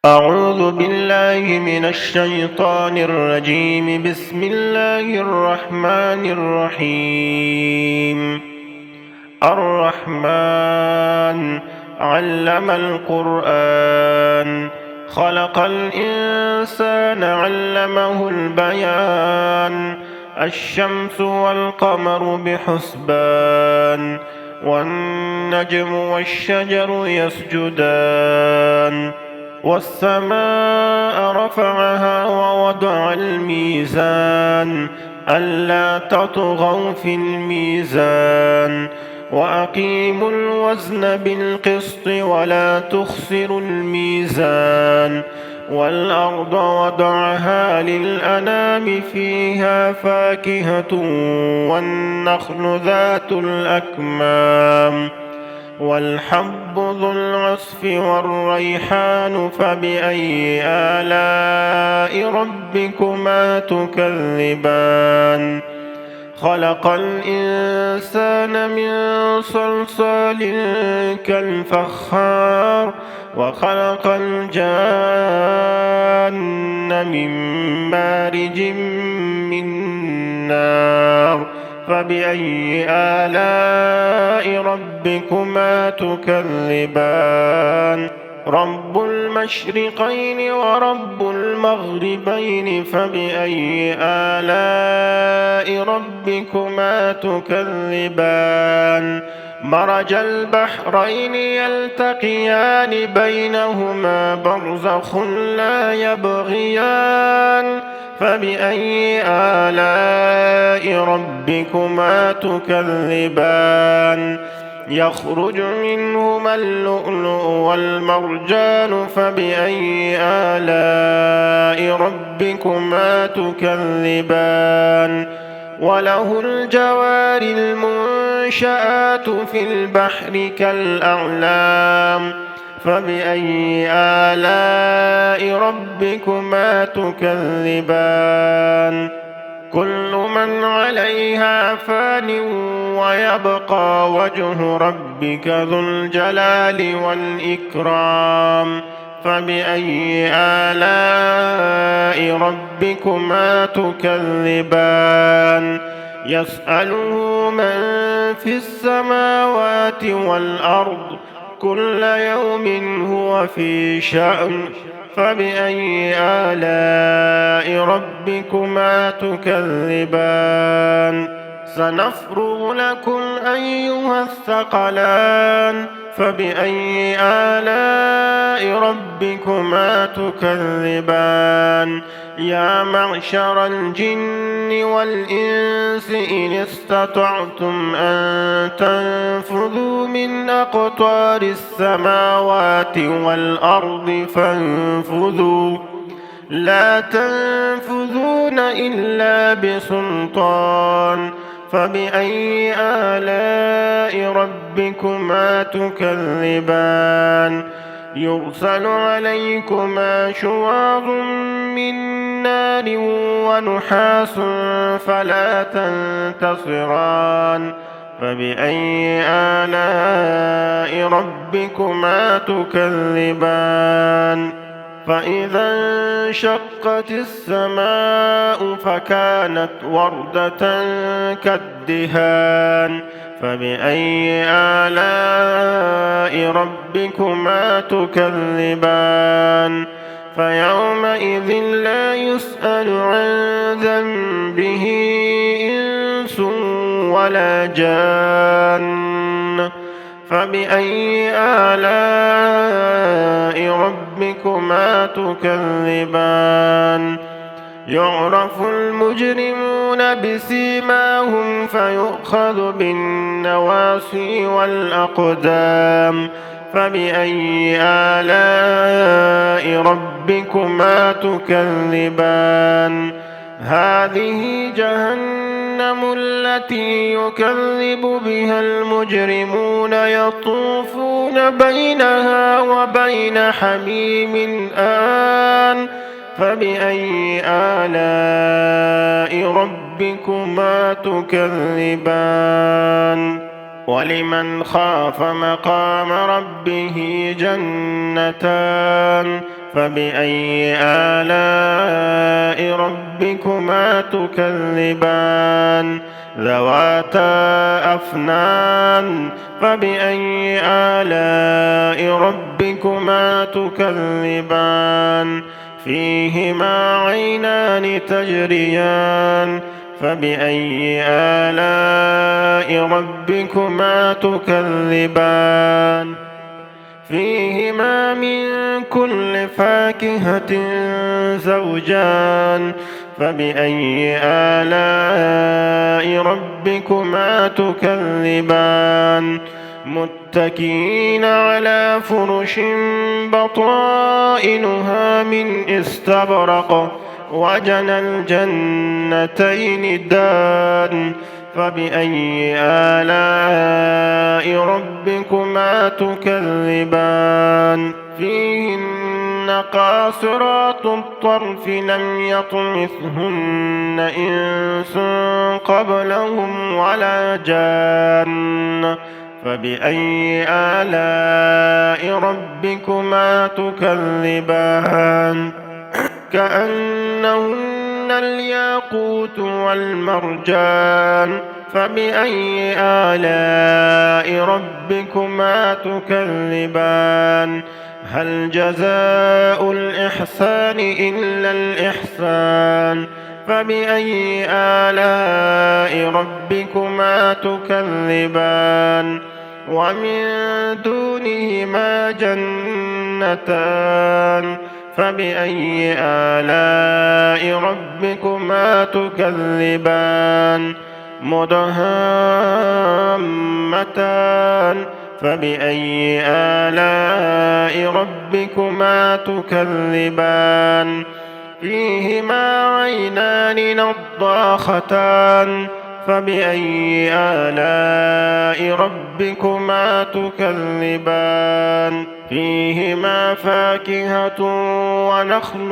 أعوذ بالله من الشيطان الرجيم. بسم الله الرحمن الرحيم. الرحمن علم القرآن، خلق الإنسان علمه البيان. الشمس والقمر بحسبان، والنجم والشجر يسجدان. والسماء رفعها ووضع الميزان، ألا تطغوا في الميزان، وأقيموا الوزن بالقسط ولا تخسروا الميزان. والأرض وضعها للأنام، فيها فاكهة والنخل ذات الأكمام، والحب ذو العصف والريحان. فبأي آلاء ربكما تكذبان؟ خلق الإنسان من صلصال كالفخار، وخلق الجان من مارج من نار. فبأي آلاء ربكما تكذبان؟ رب المشرقين ورب المغربين، فبأي آلاء ربكما تكذبان؟ مرج البحرين يلتقيان، بينهما برزخ لا يبغيان. فبأي آلاء ربكما تكذبان؟ يخرج منهما اللؤلؤ والمرجان. فبأي آلاء ربكما تكذبان؟ وله الجوار المنشآت في البحر كالأعلام. فبأي آلاء ربكما تكذبان؟ كل من عليها فان، ويبقى وجه ربك ذو الجلال والإكرام. فبأي آلاء ربكما تكذبان؟ يسأله من في السماوات والأرض، كل يوم هو في شأن. فبأي آلاء ربكما تكذبان؟ سنفرغ لكم أيها الثقلان. فبأي آلاء ربكما تكذبان؟ يا معشر الجن والإنس، إن استطعتم أن تنفذوا من أقطار السماوات والأرض فانفذوا، لا تنفذون إلا بسلطان. فبأي آلاء ربكما تكذبان؟ يرسل عليكما شواظ من نار ونحاس، فلا تنتصران. فبأي آلاء ربكما تكذبان؟ فإذا انشقت السماء فكانت وردة كالدهان. فبأي آلاء ربكما تكذبان؟ فيومئذ لا يسأل عن ذنبه إنس ولا جان. فبأي آلاء ربكما تكذبان؟ يعرف المجرمون بسيماهم، فيؤخذ بالنواصي والأقدام. فبأي آلاء ربكما تكذبان؟ هذه جهنم التي يكذب بها المجرمون، يطوفون بينها وبين حميم آن. فبأي آلاء ربكما تكذبان؟ ولمن خاف مقام ربه جنتان، فبأي آلاء ربكما تكذبان ذواتا أفنان فبأي آلاء ربكما تكذبان فيهما عينان تجريان فبأي آلاء ربكما تكذبان فيهما من كل فاكهة زوجان فبأي آلاء ربكما تكذبان متكئين على فرش بطائنها من استبرق وجنى الجنتين دان فبأي آلاء ربكما تكذبان فيهن قاصرات الطرف لم يطمثهن إنس قبلهم ولا جان فبأي آلاء ربكما تكذبان كأنهن الياقوت والمرجان فبأي آلاء ربكما تكذبان هل جزاء الإحسان إلا الإحسان فبأي آلاء ربكما تكذبان ومن دونهما جنتان فبأي آلاء ربكما تكذبان مدهامتان فبأي آلاء ربكما تكذبان فيهما عينان نضاختان فبأي آلاء ربكما تكذبان فيهما فاكهة ونخل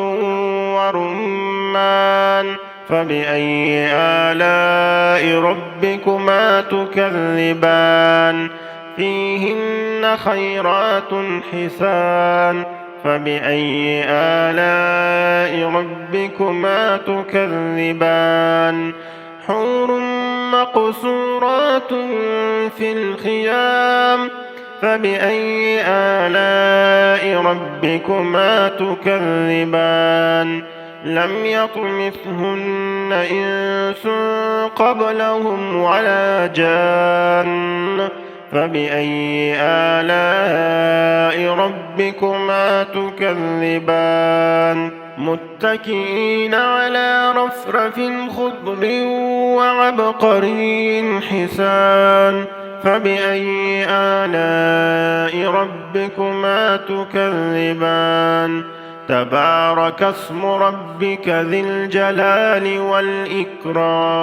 ورمان فبأي آلاء ربكما تكذبان فيهن خيرات حسان فبأي آلاء ربكما تكذبان حور مقصورات في الخيام فبأي آلاء ربكما تكذبان لم يطمثهن إنس قبلهم ولا جان فبأي آلاء ربكما تكذبان متكئين على رفرف خضر وعبقري حسان فبأي آلاء ربكما تكذبان تبارك اسم ربك ذي الجلال والإكرام